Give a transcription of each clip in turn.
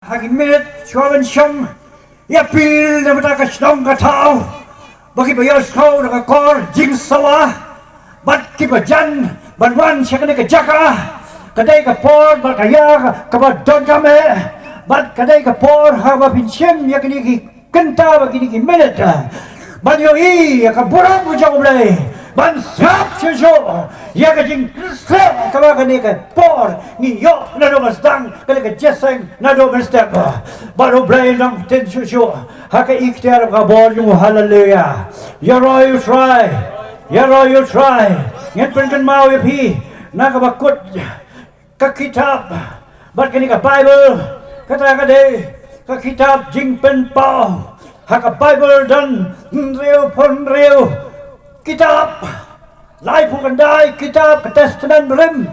Hagimet chuan shom ya pil na mata ka shillong ka thau bagi bayos kau na kor jing sawa bat kiba jan banwan syakane ka jaka kadai ka por bat kaya ka bat don kame bat kadai ka por ha ba Mynsiem ya kini ki kenta bagi ki minute ban yo I ya ka Burom U Blei ban sap syo ya ka jing ka ba kani ka por ni yo na do masdang kani ka jeseng na do step baru Blei nang ten syo ha ka ikhtiar ka bor yung hallelujah ya roy you try nget pen kan mau ya pi na ka bakut ka kitab bat kani ka Bible kata ka de ka kitab Jingpynim ha ka Bible dan riu kitab lai pukandai kitab ke testament berim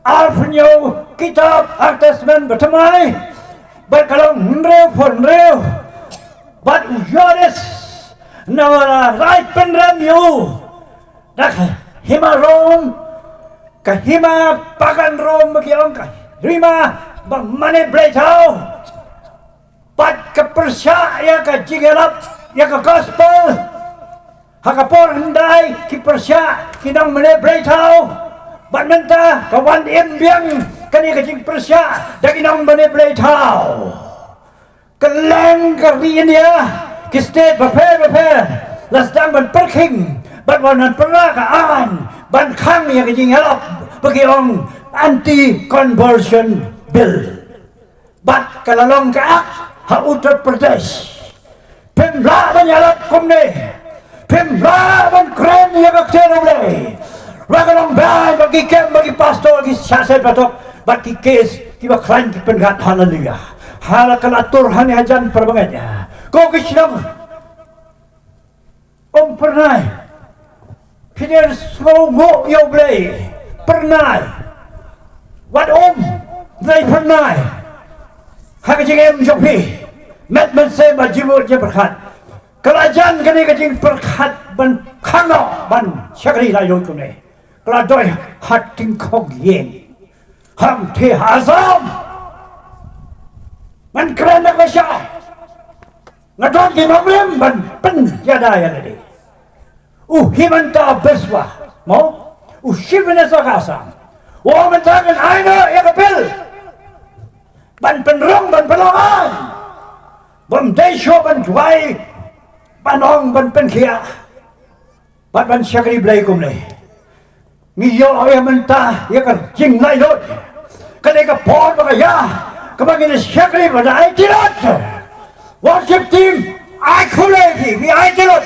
alpunyo kitab al testament bertemai berkalong riu bat ujodes nawara lai penrem yu dak hima rom ka hima pagan rom magiong ka rima ba mane bleitau bat ka percaya ka jingialap ya ka gospel hakapor hendai ki persya kinang mene bleitau bat menta kawan biang kani ka jing persya da kinang mene bleitau keleng ka rinia ki state prepare lasdang ban perking bat wanan pernah ka an ban kham ya ka jingialap bagi ong anti conversion bill bat kalalong ka ha Uttar Pradesh pemla banyalap kumne Pyrnai ban khrei ya ka khublei ragalong bai bagi kem bagi pastor bagi syah batok bagi kes kiba klan ki pengat hallelujah halakan atur hani hajan perbangannya ko kishnam Pyrnai Pynursla U Blei Pyrnai wat Blei Pyrnai haka jing jopi met Mynsiem bajimut je berkat kerajaan kini kecing berkat ban kamra ban syakri layu kune keladoi hating kong yen ham te hazam man keren nak masya ngadon di mamlem ban pen yada ya tadi himanta beswa mau shivene sakasam mentakan aina ya kapil ban penrong ban pelongan ban desho ban Duwai Panong ban penkia ban syakri Blei kumne ngiyo ay menta ya kan jing lai lot kane ka por ba ya kabangin syakri ba ai tilot worship team ai khublei vi ai tilot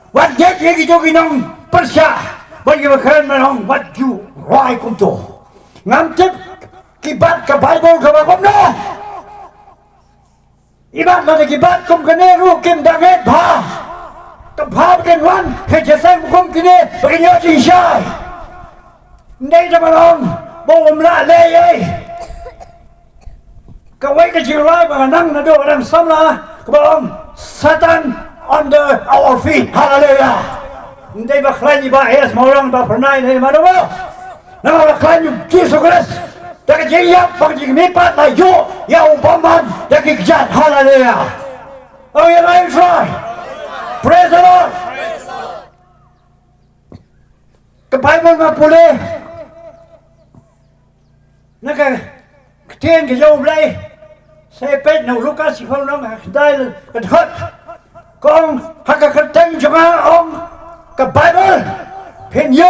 wat get ye gi jogi nong persya bagi bakhan manong wat ju roi kum to ngam tip kibat ka Bible ka ba kumno ibat la kibat kum kene ru kim danget bha ka bha ken wan he jeseng kum kine baginyo jing shai ndai da malong bom la le ye ka wai ka jirai ba nang na do nang samla ka bom Satan under our feet hallelujah ndai ba khrei ba A S Mawlong ba Pyrnai ne ma do na ba khrei Jesus Christ Dak jingialap bang jingmipat la yo ya upaman dak ikjat hallelujah. Oh ya right try. Praise the Lord. Ke Bible ma pule. Naka kten ke U Blei. Sai pet no Lukas si phong nong dai kan hot. Kong haka kten jama ong ke Bible. Pen yo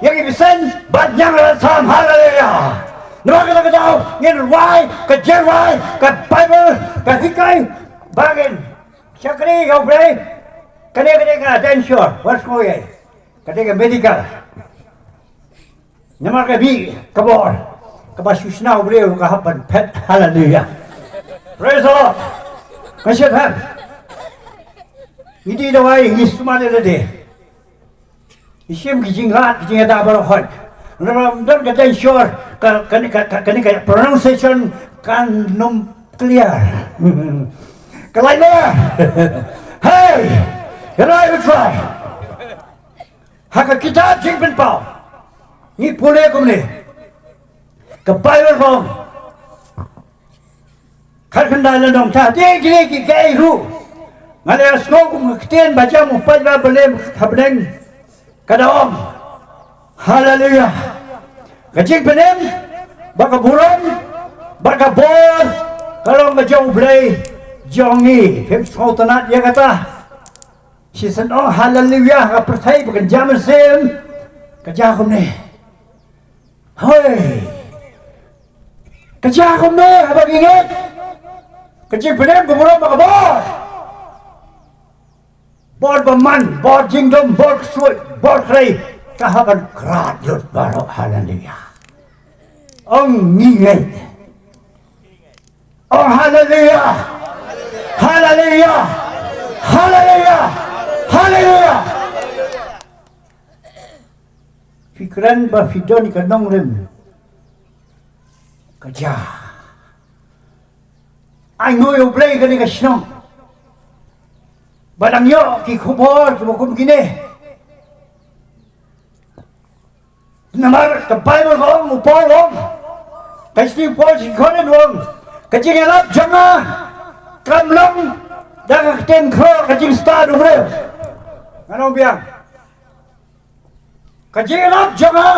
yang ibisen bat yang sam hallelujah. Naga naga daw ngin wai ka jerai ka Bible ka hikai bagin syakri U Blei kane ka attention what's going kane ka medical namar ka bi kabor ka basusna U Blei ka hapan pet hallelujah praise the Lord kasih Tuhan ini Duwai ini semua ada deh Mynsiem kijinglat kijingada barohon dalam kata sure kani pronunciation kan num clear kalailah hey you try haka kita Jingpynim ni pule kumne ke Bible from khát khăn đài là đồng thả thế cái cái ru ngày nay snow cũng tiền bà cha một phải ba bên hấp đen cái đó hallelujah cái Jingpynim bác cái Burom bác cái bor kalau cái jong Blei jongi phim sau tân nát kata si sen hallelujah cái percaya bukan zaman Mynsiem cái cha không nè hơi cái cha không nè bác ingat cái Jingpynim của Burom bác bor bor berman bor jingdom bor ksuid bor khrej kahaban kerat lut barok hallelujah ông nghi ngây ông hallelujah hallelujah hallelujah hallelujah pikiran ba fidon ka nong rem kaja ai ngồi U Blei ka ni ka shillong badang yo ki khubor ki bokum kine namar ka Bible ko mo Paul ko ka Steve Paul si konen wong ka jingialap janga kamlong daga ten kro ka jing sta du bre ano biang ka jingialap janga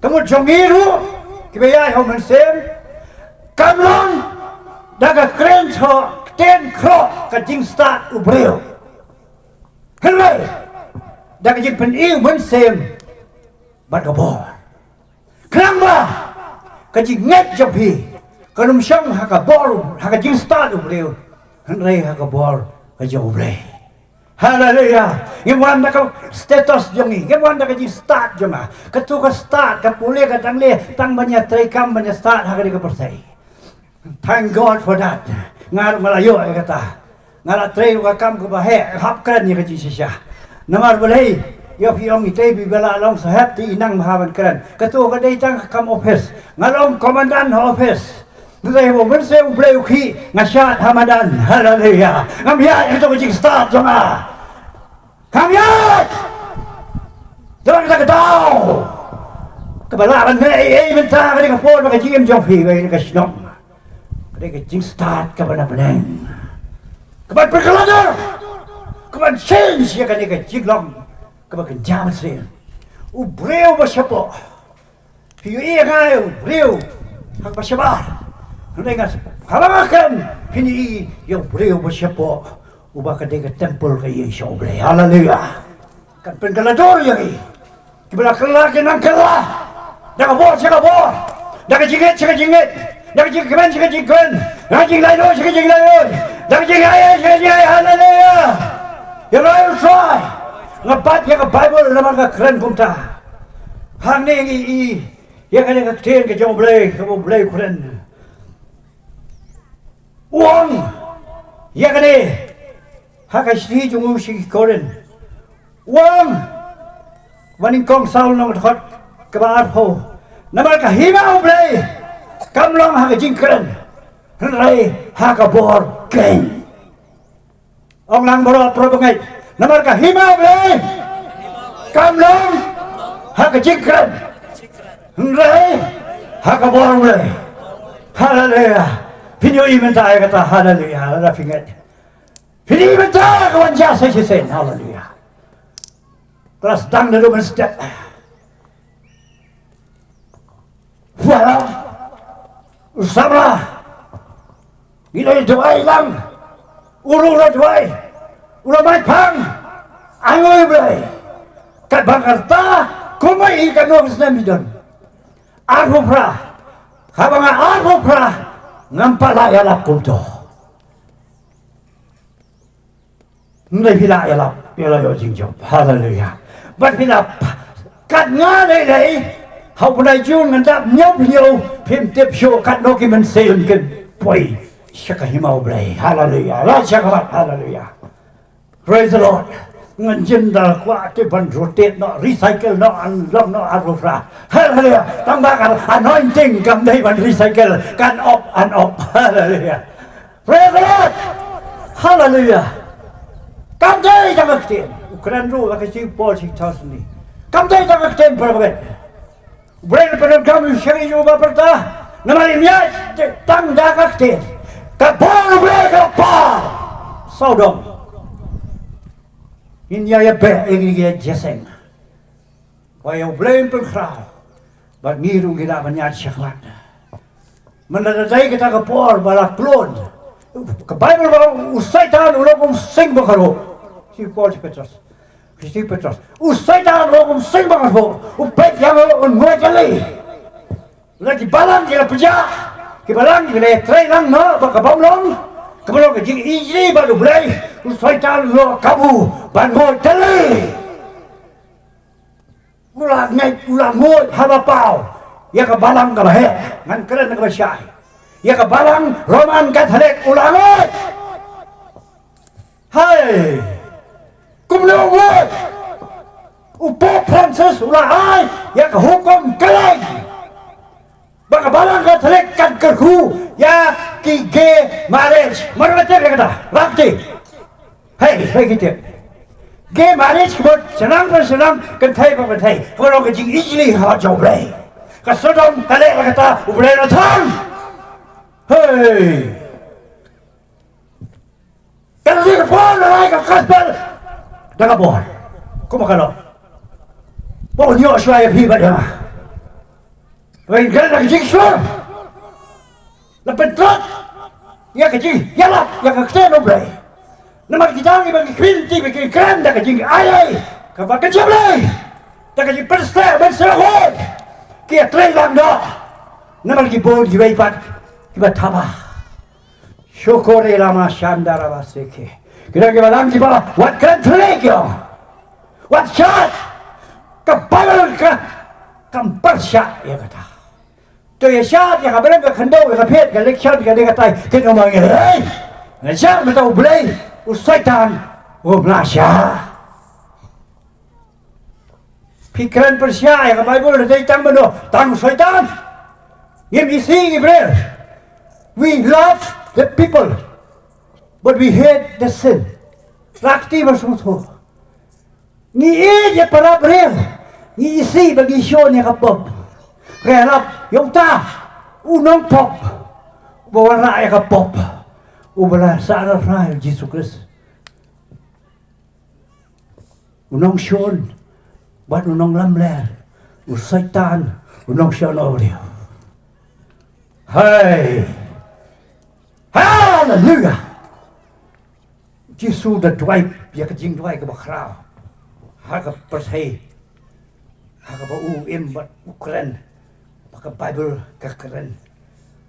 kamu jongiru ki bayai ho Mynsiem kamlong daga kren cho ten kro ka jing sta du bre khrei daga jing Pyrnai Mynsiem bắt cái bò kham cái gì ngét cho phi cái nông sông hay cái bò hay cái chim star được đều hắn đây hay cái bò cái dầu đây hallelujah cái quan đó cái status giống như cái quan đó cái gì start giống mà cái tu cái start cái pulih cái tăng le tăng banyak tray kam banyak start hay cái percaya thank God for that ngar Melayu kata ngar tray cái kam cái bahaya hap keren ni cái gì sisa namar boleh yo pi ong ite bi bela long sahab ti inang mahaban keren ketua ka dei tang kam office ngalong komandan office Duwai mo Mynsiem U Blei khi ngasat hamadan hallelujah ngamya itu jing start jonga kamya jangan kita tahu kebalaran nei minta ka ka pon ka jing jong phi ka shillong ka jing start ka bana beneng ka perkelada ka change ya ka jinglong kebagian zaman Mynsiem U Blei bersiapa piu iaka U Blei hak bersiapa dengan halakan ini yang U Blei bersiapa ubah kedai tempel ke U Blei hallelujah kan pengelador yang ini kibla kelar kenang kelar dah bor cakap bor dah jingit cakap jingit dah jingkemen cakap jingkemen dah jing lain cakap jing lain dah jing ayah cakap jing ayah hallelujah you know try ngapat ya ke Bible nama ke keren kumta hang ni i ya kan ke ten ke jong Blei ke Blei keren uang ya kan ni ha ka sti jong si keren uang waning kong saul nong thot ke ba ho nama ke hima U Blei kamlong ha ke jing keren rai ha ka bor ken ong lang boro pro bangai namar ka hima U Blei kamlong ha ka jing keren rai ha ka bor U Blei hallelujah Pyrnai minta kata hallelujah ada fingat Pyrnai minta kawan jasa sen hallelujah kelas dang na duman step wala usama gila Duwai lang uru Duwai ulah mai pang angoi Blei kat Bakarta kumai ikan no Mynsiem aku pra habanga aku pra ngampala ialap kunto ndai pila ialap pila yo jingjop hallelujah bat pila kat ngale lei hau punai jun ngandap nyau phim tiếp show kat no ki Mynsiem ken poi shaka hima U Blei hallelujah la shaka hallelujah praise the Lord ngan jendal kwa te ban rotate no recycle no long no arufra hallelujah tambah anointing kam dei ban recycle kan op an op hallelujah praise the Lord hallelujah kam dei jang akten ukran ru ka si Paul si thos ni kam dei jang akten prabaget brain per kam shari jo ba perta Namalimnya tang dakak tin. Kapal Blei kapal. Saudom. Inya ya be ingin jeseng. Kaya Blei penkrau. Bat ngiru kita menyat syaklat. Menadai kita kapal balak plon. Ke Bible usaitan ulok sing bakaro. Si Paul Petrus. Kristi Petrus. Usaitan ulok sing bakaro. Upet yang ngojali. Lagi balang kita pejak. Kibalang kita khrei lang no baka Mawlong. Kabalong ka jing ijli balu Blei. Usaitan ulok kabu ban ngojali. Ulang ngay ulang ngoj habapau. Ya ka balang ka bahe. Ngan keren ka basyai. Ya ka balang Roman Katolik ulangot. Hai. Kumlongot. Upo Francis ulangai. Ya ka hukum keleng. Baka balang Katolik kan kerhu. Ya ki gay marriage. Marwatir ya kata. Rakti. Hai kita. Gay marriage kebut senang bersenang kentai berkentai. Kalau kejing ijli hawa jauh Blei. Kasodom Katolik kata Blei datang. Hey! Kalau dia pun naik ke kasbel, dah kapal. Kau makan lo. Bawa nyok suaya pi pada. Lain kali nak jing suara. Lepas trot, ya kecing, ialap, ya kksui no Blei. Nama kita ni bagi krinti, bagi kran, dah kecing ayai, kau kecing Blei, dah kecing persel, berserahut. Kia tren lang dah. Nama lagi bon jiwai pat. Kiba tabah. Syukuri lama syandara basiki. Kira lang kiba wat keren terlegyo. Wat syat. Kebagal ke kampar syat ya kata. Tu ya syat ya kabalang ke kendau ya kapit ke leksyon ke dia kata kena manggil. Syat betul Blei usaitan Syah. Pikiran persya ya Bible dari tang bendo tang usaitan. Yang isi Ibrahim. We love the people, but we hate the sin. Rakti bersungguh. Ni je para beriel, ni isi bagi show ni kapop. Ialap, yung ta, unang pop, bawa ya kapop, ubala sa arah raya Jesus Christ. Unang show, buat unang lamler, usaitan, unang show na beriel. Hai. Hallelujah. Jesus the Duwai, ya ke jing Duwai ke bakrau. Haga persai. Haga ba bat ukren. Maka Bible ke keren.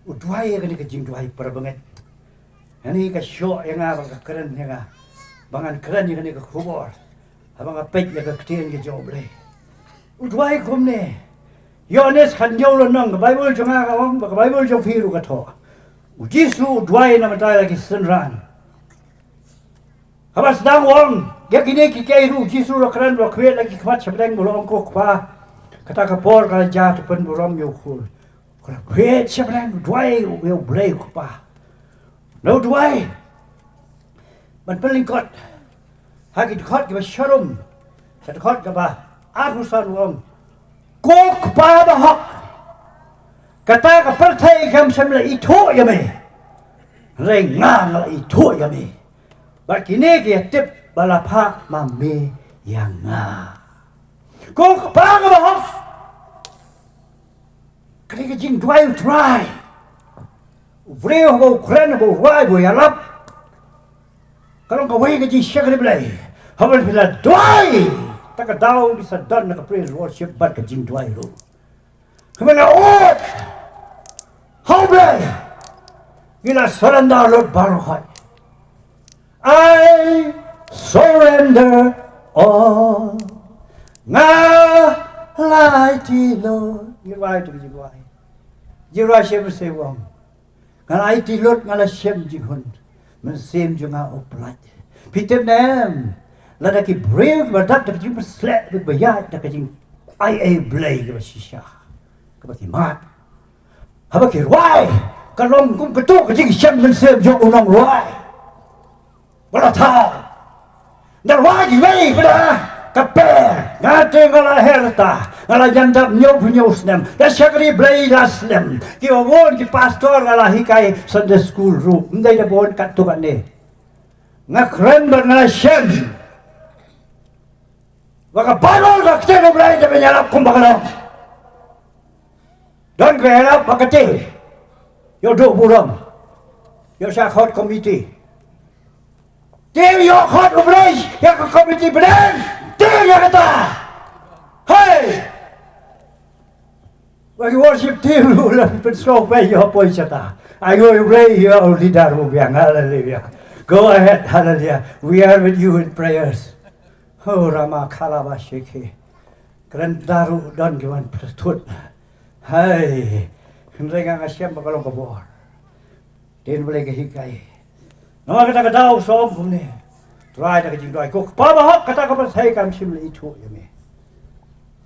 Duwai ya ke jing Duwai para banget. Ini ke syok yang apa ke keren yang apa. Bangan keren yang ke kubur. Abang apet ya ke ketien ke jauh Blei. Duwai kum ne. Yohanes kan jauh lenong ke Bible jangan kawang, ke Bible jauh firu ke toh. Jisu Duwai nama tayo lagi senran. Habas dang wong, dia kini kikai ru Jisu rakran rakwe lagi kmat sebeleng Burom ko kpa. Kata kapor kala jatuh pen Burom U Blei. Kwe sebeleng Duwai U Blei kpa. No Duwai. Man pelingkot. Hagi dikot ke syarum. Sadikot ke ba arusan wong. Ko kpa bahak. Kata ka pertai kam semla itu ya me. Rengang la itu ya me. Bakini ke tip balapa mame yang nga. Ko pa ka ba? Kali ke jing Duwai try. Ubreo bo kren bo wai bo ialap. Kalau ka wai ke jing syakri Blei. Habal bila Duwai. Tak daw bisa dan ka praise worship bat ke jing Duwai ro. Kemana ot? Khublei, gila surrender Lord Baruch. I surrender all. Ngalai ti Lord, Duwai tu Duwai. Duwai siapa sewang. Ngalai ti Lord ngalai siapa jihun. Mynsiem juga oplat. Pynursla lada ki brave badak tak jing slap berbayat tak jing Blei ke shah. Ke bagi mat. Haba ki ruai, kalong kung ketuk kecing siam Mynsiem jong unang ruai. Wala tau. Dan ruai di wei pada kape, ngate ngala herta, ngala jandap nyos nem da syakri blai lasnem ki won ki pastor ngala hikai Sunday school room ndai da bon kat tu kan ne ngakren ngala shem waka Bible da kene blai da ialap kumbakalo don ialap makati yo do burom yo shah khot committee Dia yo khot khublei ya committee beden dia ya kata hey when you worship team lu la Pynursla Urksew yo poi chata ayo Urksew yo leader mo biang hallelujah go ahead hallelujah we are with you in prayers oh rama khalaba sheke kren daru don giwan prastut hey henrenga ngasem bakalong kabor din boleh ke hikai nama kita tahu som kumne try tak jing doi ko pa ba hok kata ka sai kam sim le itu ya me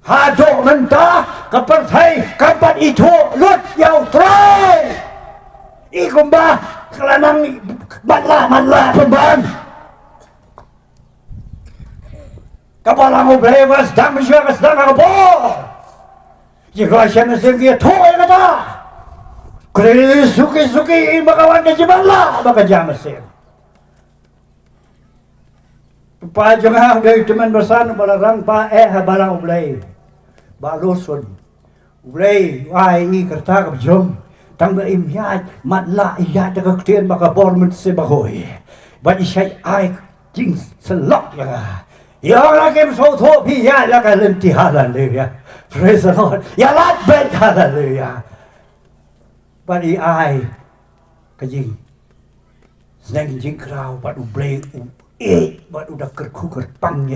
ha do menta ka par sai ka pat itu lut yau try I kumba kelanang matla pemban kapala mo ble was dam syah was dam ka bo ye ko syam se ki to ya kata khrei suki bakawan ke jiballa baka jam se pa jongah dari teman bersan balarang pa bala U Blei ba losun U Blei ai I kerta ka jong tang ba im ya matla ya ta ka tien ba ka bor se ba hoi ba I sai ai jing syllok ya la kem so tho pi ya la ka len ti hallelujah praise the Lord ya lat bet hallelujah ba I ai ka jing snang jing krau ba U Blei buat udah kerkuker pangnya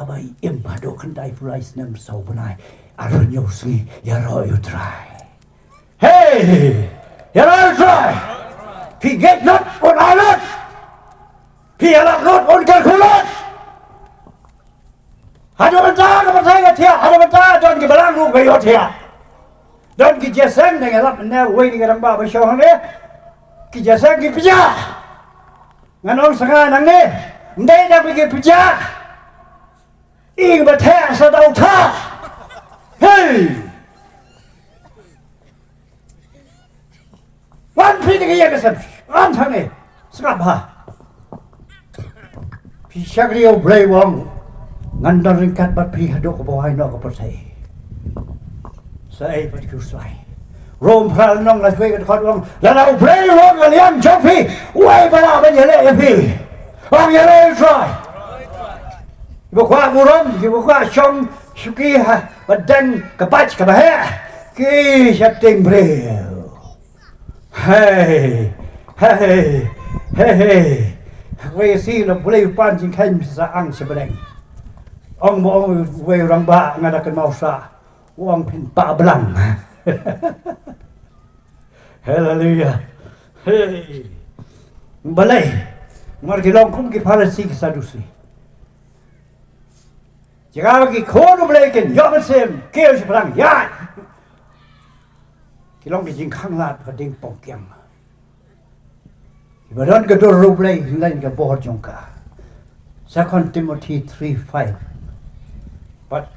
abai embado kendai pulai senam sau benai aronyo sui ya royu try hey ya royu try pi get not on island pi alap not on kalkulat ada bentar ke bentar ke tiap ada bentar don ke belang lu bayo tiap don ke jaseng dengan alap benar wei dengan ramba bersyawang ni ke jaseng ke pijak nganong sanga nang ni ndai dah pergi pijak ing batang sadau tha hey wan pi ni ya kesem an thang ni skap ha pi syakri U Blei wong ngandar ringkat bat pi hadok bawai no ko persai sai pat kusai Rom pral nong la kwe khot wong la U Blei wong la liam chopi wei bala ben yele pi ong yele try bo kwa burom bo kwa chong suki ha badan kapach ka ba ki shapting bre hey we si la Blei pan jing khaim sa ang sebeleng ong mo we rang ba ngada kan mau sa wong pin pa blang hallelujah hey balai mar ki long kum ki pharasi ki sadusi jika ki khon U Blei ken yo Mynsiem kêu seberang ya ki long ki jing khang lat ka ding pong kyang Badan kedor U Blei lain ke bohor jongka 2 Timothy 3:5 but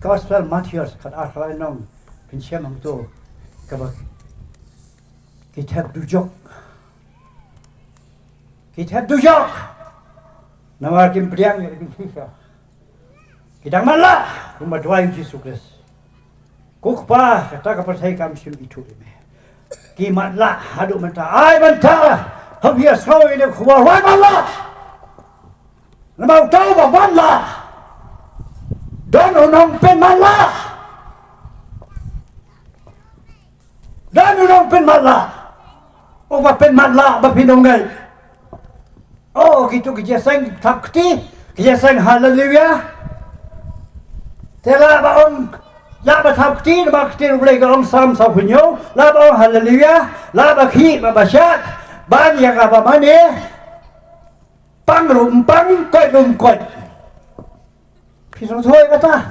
Gospel Matthias kat akhlai nong Mynsiem ang tu kabak kitab dujok nama kim priang ya kim sisa kita malah rumah Duwai Yesus Kristus kukpa kata kepercayaan kami sim itu ini kimatlah haduk mentah ai mentah habia sau ini kubar wai malah nama tahu babanlah don unong pen malah dan unong pen malah o pen malah bapinongai oh gitu kejeseng takti kejeseng haleluya tela baong la ba takti ba kti U Blei gong sam sa punyo la baong haleluya la ba khi ba basyat ban yang apa mane pang rumpang koi rumkot pisong thôi kata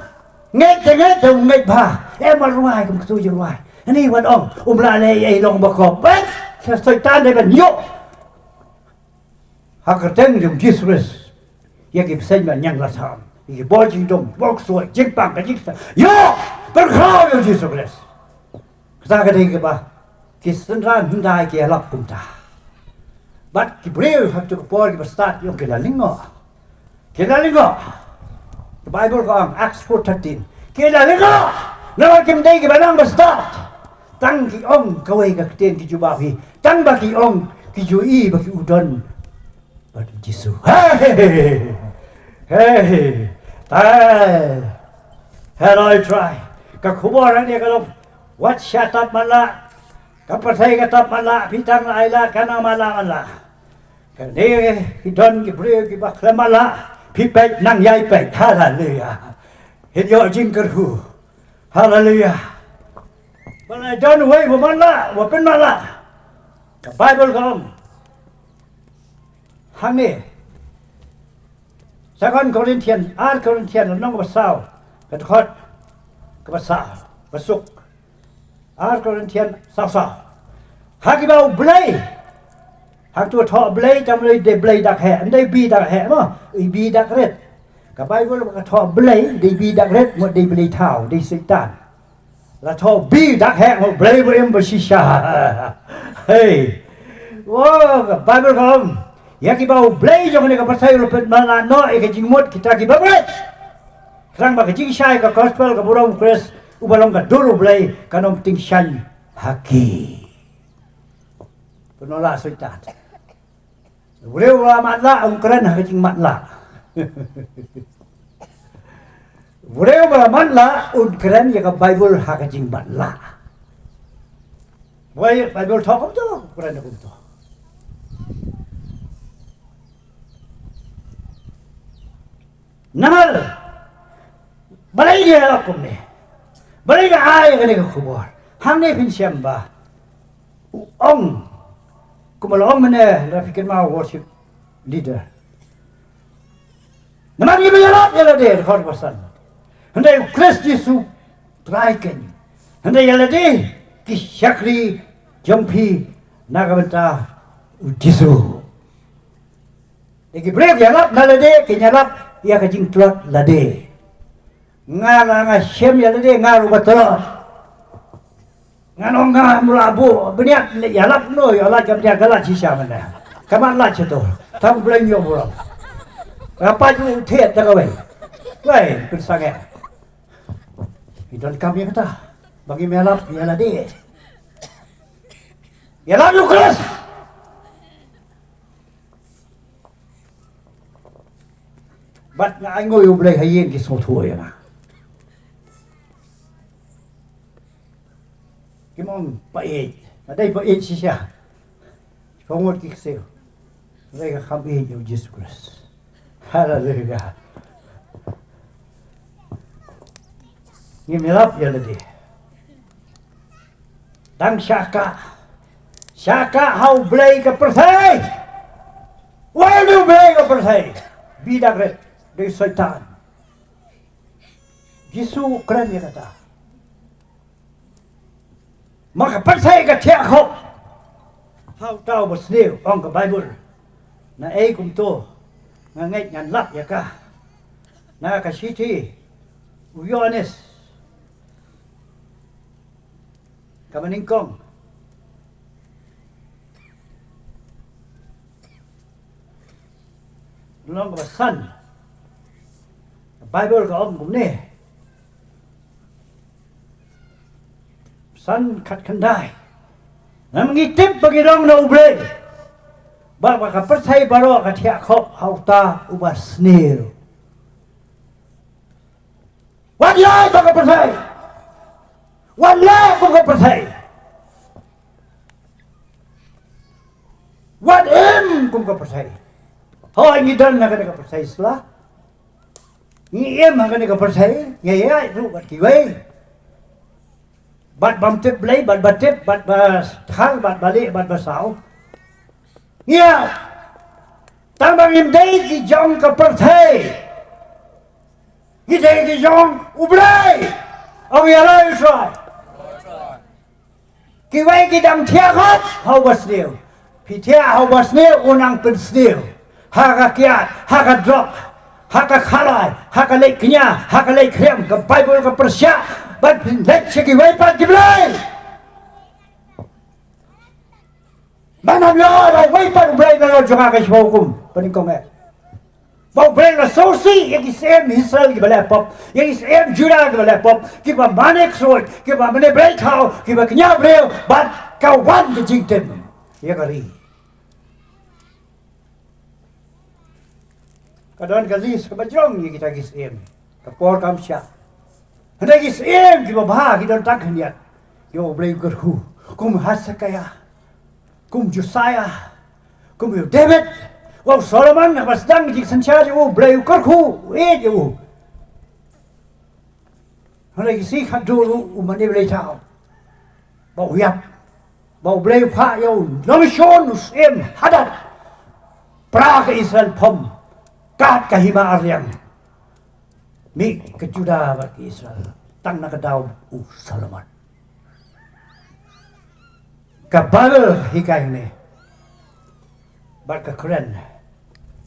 nget dong nget ba em ma ruai kum tu ruai ani wan ong Blei ai long ba ko bet Syaitan dia kan yuk hak kerteng jom Yesus ya ki pesen ban yang lasam Iki bo jing dom, bo ksuid, jing pang, ka jing sa. Yo! Berkhau yo Jesus Christ. Kita kata kiba, kisendran hindai ialap kumta. But kibreu have to go kiba start yung lyngba. Lyngba. The Bible kong Acts 4:13. Lyngba. Nawa kimdai kiba nang start. Tang ki ong kawai ka kiten ki jubahi. Tang ba ki ong ki jui ba ki udon. But Jesus. Hey. Hey. Had I try. Ka khubor dia kalau what shut up mala. Ka pasai ka tap mala pitang aila kana mala mala. Ka dia hidon ki breu ki ba klamala. Pipet nang yai pet. Hallelujah. Hit your jinkerhu. Hallelujah. But I don't wait for mala, wa pen mala. The Bible come. Hang ni. 2 Corinthians 8 Corinthians น้องภาษาก็ทอดก็ภาษาภาษก8 Corinthians 20หากเราเบลย์หากตัวทอเบลย์จำเลยได้เบลย์ดักแห่ได้บีดักแห่มั้งบีดักเร็ดกับไบเบิลก็ทอเบลย์ได้บีดักเร็ดหมดได้เบลย์เท้าได้สิตันแล้วทอบีดักแห่หมดเบลย์เอ็มบชิชาเฮ้ยว้าวกับไบเบิลก็ya kiba U Blei jong ni ka pasai rupet mana no e ka jingmot kita kiba bret krang ba ka jing shai ka gospel ka Burom U Blei ka U Blei ka nom ting shan haki penola soitan ureu la matla ang kren ha jing matla ureu ba matla un kren ya ka Bible ha ka jing matla boy Bible talk to kren ko to Namal, balai dia lakum ni, balai dia ayah kena kubur. Hang ni Mynsiem ba, ong, kumal ong mana, rafikan mau worship leader. Namal dia ialap dia lade, kau pesan. Hendak Kristus Yesus teraikan, hendak lade kisyakri jompi nagamenta Yesus. Lagi break ialap nalade kinyalap. Ia ka jing tlot lade nga shem ya lade nga ru batrot nga no nga mulabu bniah ialap no ialap kam dia galat sisa mana kaman la cheto tam beiñ yo buram apa ju thet da kawai wei kun sange idon kam ya kata bagi melap ya lade ialap lu keras But nga ngồi U Blei hay cái số tuổi mà cái mong beiñ ở đây beiñ gì xa không một cái xíu đây là kham yêu Jesus Christ Hallelujah nghiêm lắm giờ là gì đang Syaka how Blei cái persay why do Blei cái persay bi đặc biệt dari syaitan. Yesus keren dia kata. Maka pasai ka thiak khop. Hau tau ba sneu ong ka Bible. Na ei kum to. Nga ngai ngan lap ya ka. Na ka siti. U Yohanes. Ka maningkong. Long ba san. Bible của ông cũng nè sân khát khăn đai nằm nghi tiếp bagi dong na U Blei ba ka persai baro ka thiak khop hauta uba snil wan lai ba ka persai wan lai ba ka persai wan em cũng ka persai hoi ngi dan na ka persai sla Ni em hang ni ka persai, ye ai ru bat ki wei. Bat bam tip Blei, bat tip, bat khang, bat balik, bat basau. Ya. Tang bang im dei ki jong ka persai. Ki dei ki jong U Blei. Ông ialap try. Ki wei ki dam thia khop, hau bas niu. Pi thia hau bas niu unang pen niu. Ha ka kiat, ha ka drop. haka khalai haka lei kine haka lei khrem ka Bible ka persya bat let seki wai pat kiblei mana lo wai pat Blei lo jonga ka hukum penikong Bau Blei la sosi yang isem Israel ki bala pop yang isem Judah ki bala pop ki ba manek ksuid ki ba mane Blei thau ki ba knya Blei bat ka wan ki Jingpynim ya kari kadon galis ka bajong yang kita isem ka por kam sha hendak isem ki ba bha ki don tak hniat yo Blei gerhu kum hasakaya kum Josiah kum David Wow, Solomon was dang jik sancha ju Blei korku ju. Hana si khat du mane Blei thao. Bau yap. Bau Blei pha yo long shon em hadat. Pra ka Israel pom. Kat ka hima aryang. Mi ka Judah ba ki Israel. Tang na ka daw Solomon. Ka Bible hikai ne. Ba ka Quran.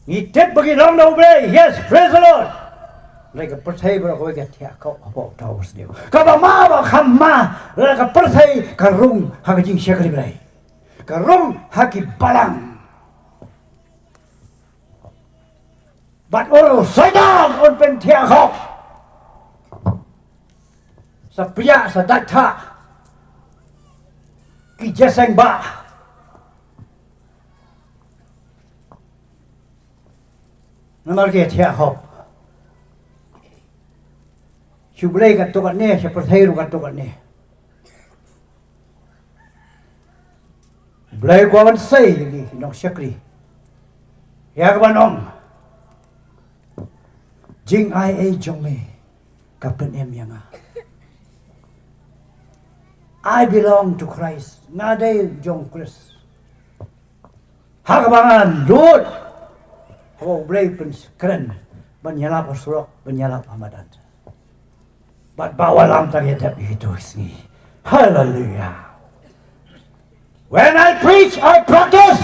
Ni tip bagi long no Blei. Yes, praise the Lord. Like a perthai bro ko get ya ko about towers new. Ka ba ma ba kham ma like a perthai ka rung ha ka jing shakri Blei. Ka rung ha ki balang. But all Satan on pen thia khok. Sa priya sa datha ki jeseng ba Namar ke thia hop. Khublei ka to kan ne se perthai ru ka to kan ne. Blei ko ban sei ni no shakri. Ya ka banong. Jing jong me ka Pyrnai yanga. I belong to Christ. Ngade jong Christ. Hakabangan Lord. Oh, Blei pun keren, bniah syllok, bniah Hamadan. But bawalam terhadap itu sini. Hallelujah. When I preach, I practice.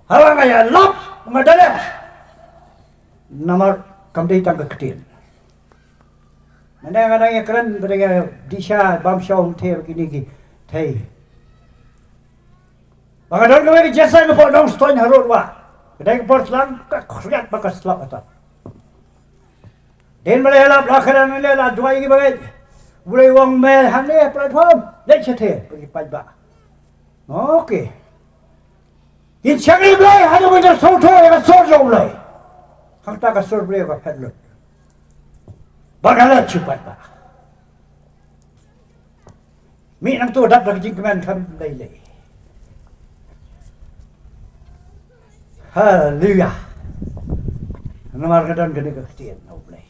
Halang ialap, mengadanya. Nomor kamdei tangga ketin. Kadang-kadang yang keren, mereka disha bamshaw te begini ki, tei. Maka dalam kami jasa yang pun dong stone harut wa, kedai kepor selang, khusyat maka selap atap. Den ialap lakharan ialap Duwai ki bagai, Blei wong mel hane platform, lek cete pergi pajba. Okey. In syakri Blei hanya benar soto yang sojo Blei. Hang tak kasur Blei ka pedlut. Bagalah cepat ba. Mi nang tu dak lagi jingkeman kham lei. Hallelujah. Nomor kadang gini kekecian no Blei.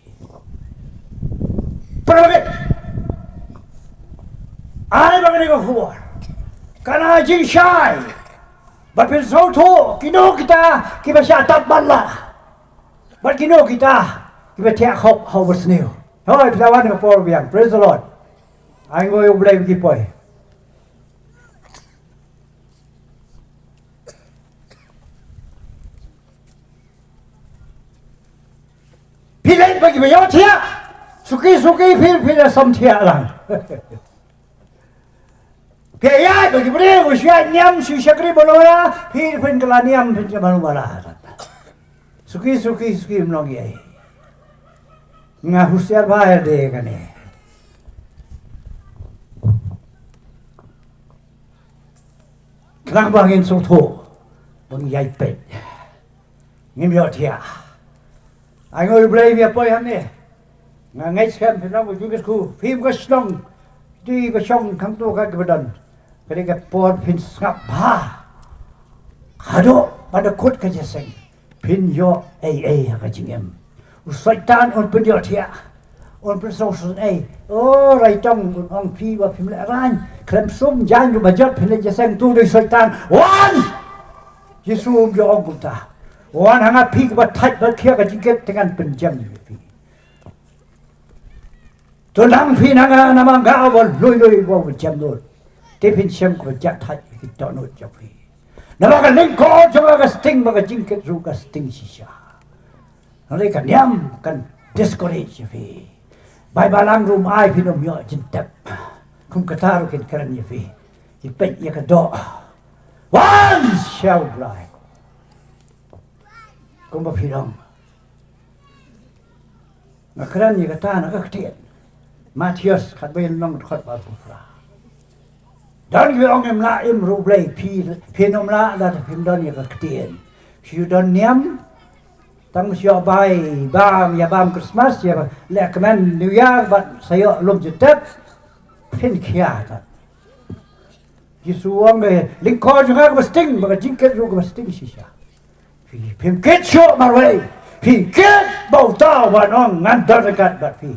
Pergi. Ai bagani ko huwar. Kana jing syai. Bapil soto Kino kita kiba syah tap balla. But Kino kita kiba tiak hop how bersniu. Hoi pelawan ko por biang. Praise the Lord. Ai go U Blei ki poi. Pilih bagi bayar tiap, suki pilih sam tiap lang. Kaya bagi beri usia nyam syakri bolora, pilih kelaniam pilih baru malah. Suki melong ye. Ngah usia bahaya deh kan ni. Kelang bangin soto, bang yai pet, ngimyo tiap. Anh ơi Blei việc bơi hắn nè, ngay xem thì nó một chút cái khu phim cái shillong đi cái sông kháng tu cái đần cái cái port pin ngap ha, hado pada kut cái jaseng pin yo cái jingem, syaitan on pin yo thia, on pin sosok rai trong on phi và phim lại ran, krem sum jan du bajat pin jaseng tu dari syaitan, wan, Yesus yo ông kita. Wan hangat pi kebat thai berkia ke jingket dengan penjam pi. Tunang pi nanga nama gao bol lui bol penjam lor. Te Mynsiem ko jat thai kita not japi. Nama ka lingko jonga ka sting ba ka jingket ru ka sting sisa. Nanti kan diam, kan discourage fi. Bai balang rum ai pi nom yo jin tep. Kum kata ru kin keren ye fi. Ji pek ye ka do. One shall fly. Kum ba fi dong. Nga keren ye kata na ka ktien. Matius kat bayin long khot ba fu fra. Dan we ong em la im ru blei pi nom la da pim don ye ka ktien. Siu don niam tang sio bai bam ya bam Christmas ya le kemen New Year bat sayo lum jetep pin kia ta Yesu ong le lingko juga ka sting ba jingket ru ka sting sisa fi pim ket sio marway fi ket bau ta wan ong ngan dar kat bat fi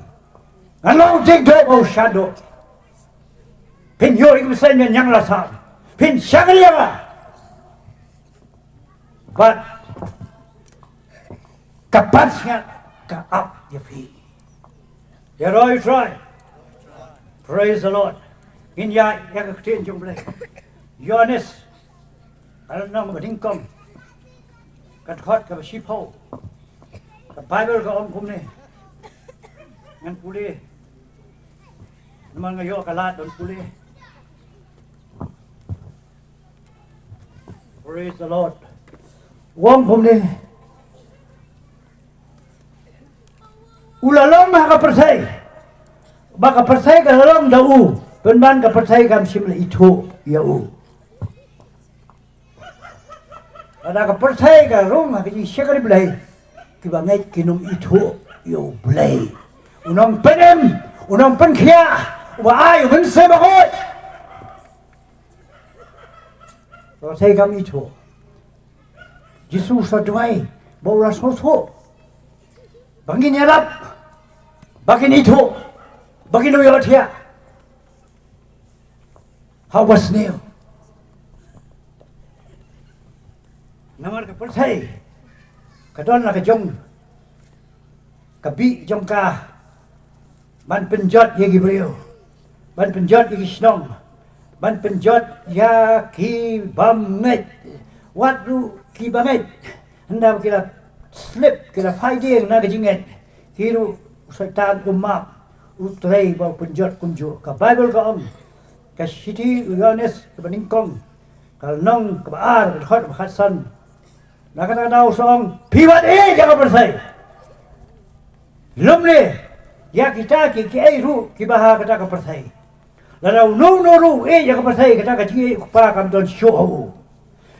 ngan long jing do bau shadow pin yo ik sen yang la sa pin shagriya but kapasnya ka up ya fi. Ya roy try. Praise the Lord. In ya ka ktien jong blei. Yones. Alam nang badingkom. Kat khot ka shipo. Ka Bible ka om kum ni. Ngan puli. Naman ngayo ka lat don puli. Praise the Lord. Wong kum ni. Ulalong maka persay. Baka persay ka lalong dau. Penban ka persay kam simla itu ya u. Ada ka persay ka rong ka ji syakari blei. Kiba ngai kinum itu U Blei. Unong penem, unong penkhia, wa ai Mynsiem bakot. Persay kam itu. Jesus sa Duwai, baulah soso. Bangin ialap, bagin itu, bagin uyot ya. How was new? Namar ka persay, kadon na ka jong, kabi jong ka, ban penjot ye gibril, ban penjot ye shillong, ban penjot ya kiba nget, wat ru kiba nget, hendak kita slip kira fighting na kajinget hiru setan umap utrei bau penjot kunju ka Bible ka om ka siti uyones ka baningkong ka nong ka baar ka khot khatsan na ka daw song piwat ja ka persai lumle ya kita ki ai ru ki baha ka ka persai la daw no ru ja ka persai ka ka ji pa kam don show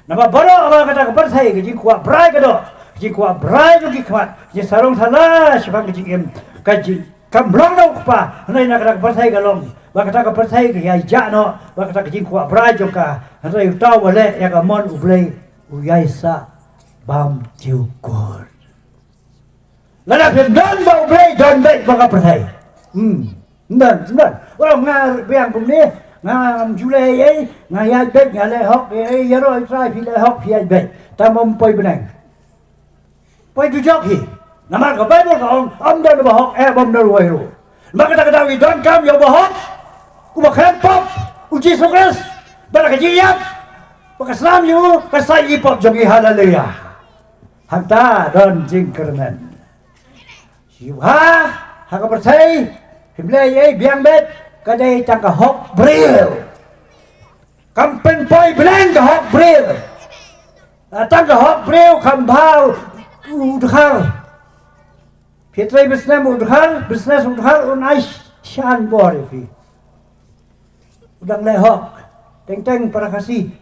na ba baro ka ka persai ka ji kwa brai ka do jingkwa brai lagi kuat je sarong sana sebab jingem kaji kamrong no pa nai nak nak persai galong bakata ka persai ka ya ja no bakata ka jingkwa brai joka nai tau wale ya ka mon U Blei u yaisa bam tiu kor lada pem don ba U Blei don bet baka persai dan orang ngar biang pum ni ngam Julai ai ngaya bet ngale hok ai yaro trai pi le hok pi bet tamom poi benang Poi tu joki. Nama ka Bible ka om dan bahok bom dan wairu. Maka kata we don't come yo bahok. Ku bakhan pop uji sukres. Bala ka jiyap. Baka slam yo ka sai pop jogi haleluya. Hanta don jing kermen. Siwa ha ka persai himlei ai biang bet ka dei tang ka hok bril. Kampen poi blang ka hok bril. Tang ka hok bril kam bau udhar Petrai business udhar unai shan bore fi udang lehok teng para kasih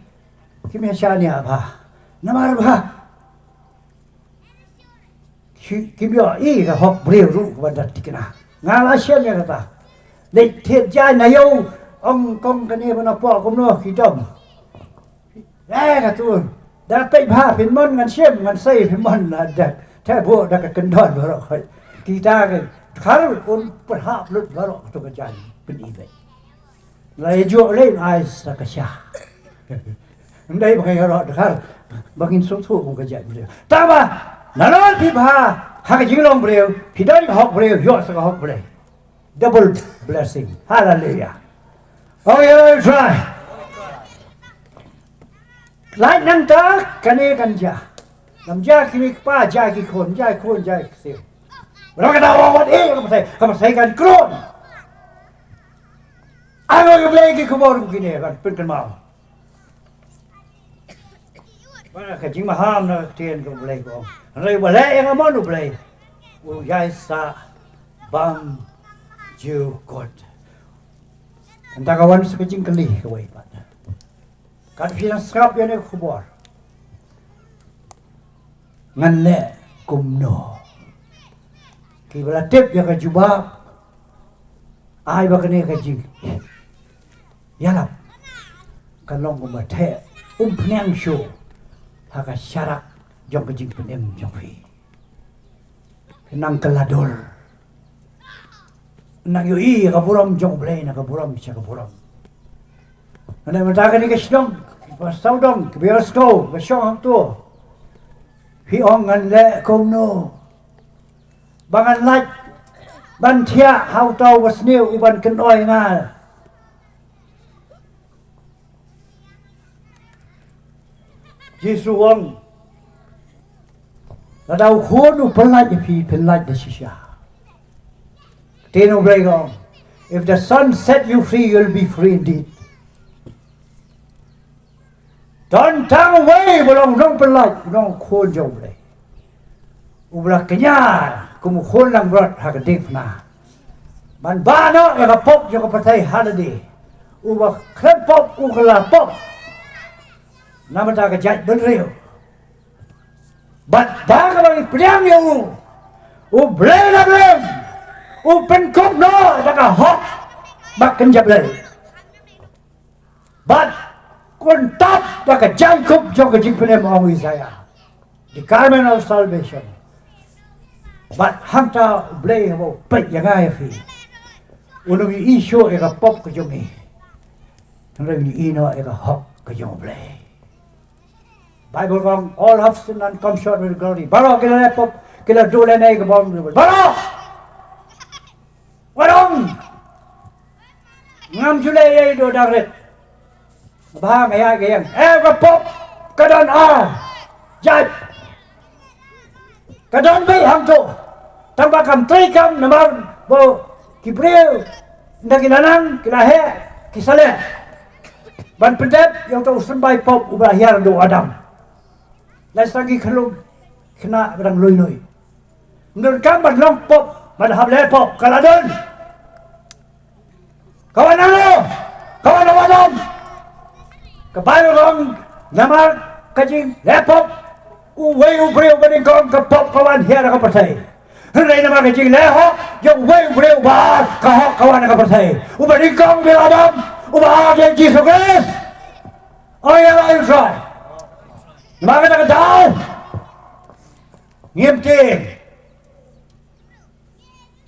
kimia shania apa namar ba kimia ka hok breu ru wadat tikna ngala shen ya kata le thiet jai na yo ong kong kane bana po kom no shitom ka tu đã tay ba phiên môn ngàn xiêm ngàn xây phiên môn là đẹp thế bộ đã cái cân đòn vào rồi kỳ ta cái khá là con bật hạp luôn vào rồi tôi cái chân bên đi vậy lại dội lên ai là cái shah đây mà cái đó được khá bằng in số thu cũng cái chân rồi ta mà nó phi ba hai cái jingialap beliau phi đó học beliau dội sẽ học beliau double blessing hallelujah okay try lại năng ta cái này cần ja Nam ja kimi pa ja ki khon ja sil. Orang kata orang kamu saya kan kron. Aku yang beli ki kubur begini kan pen mau. Mana ke jing maham na tien ko beli ko. Rai beli yang mau nu beli. Ujai sa bang ju kot. Entah kawan sekejing keli kawai pat. Kan fian skrap yang ni kubur. Ngan le kumno. Kibala tip ya ka jubab. Ai ba kene ka jing. Ialap. Kalong ko mathe pneng shu. Haka syarak jong ka Jingpynim jong fi. Nang keladol. Nang yui ka Burom jong Blei na ka Burom siya ka Burom. Nang matakan ni ka shillong. Ka saudong. Ka Pynursla Urksew. Ka tu. Hi ong ngan le kumno. Bangan laj ban thia hau tau wasniu uban ken oi nga Jesu wong la dau khonu pelaj phi pelaj de shisha Tino Blei gong if the sun set you free you'll be free indeed Don't turn away belong dong pelaj dong khon jong Blei ubla kenya kumu khon lang rot hakadik na ban bano ya pop yo ka patai halade uba khrei pop ukala pop namata ka jaj benrio bat da ka bang priang yo u Blei na blem u pen kop no da ka hok bak kan jablei bat kon tap da ka jang kop jo ka Jingpynim ong saya the garment of salvation But hanta Blei ho pet yang ai fi. Uno mi isho e ka pop ka jongi. Nang mi ino e ka hok ka jong Blei. Bible kong all have sinned and come short with glory. Baro kila pop kila dole nei ka bom. Baro. Warong. Ngam jule ye do daret. Ba ngaya gayang. Ka pop kadan Jai. Kadang bayi hang tu, tambah kam teri kam namar bo kibreu, ndak kinanang kinahe kisale, ban pedep yang tu sembai pop ubah hiar do Adam, lagi lagi kalau kena berang loi, menurut kam ban long pop, ban hable pop kaladon, kawan Adam, kebayu long namar kajing lepop. Uway ubreu baning kong kapop kawan hiya na kapatay. Khrei naman kajing leho, yung uway ubreu ba kahok kawan na kapatay. Ubaning kong bil Adam, ubahag yung Jesus Christ. Ayo try. Naman ka daw. Ngimtin.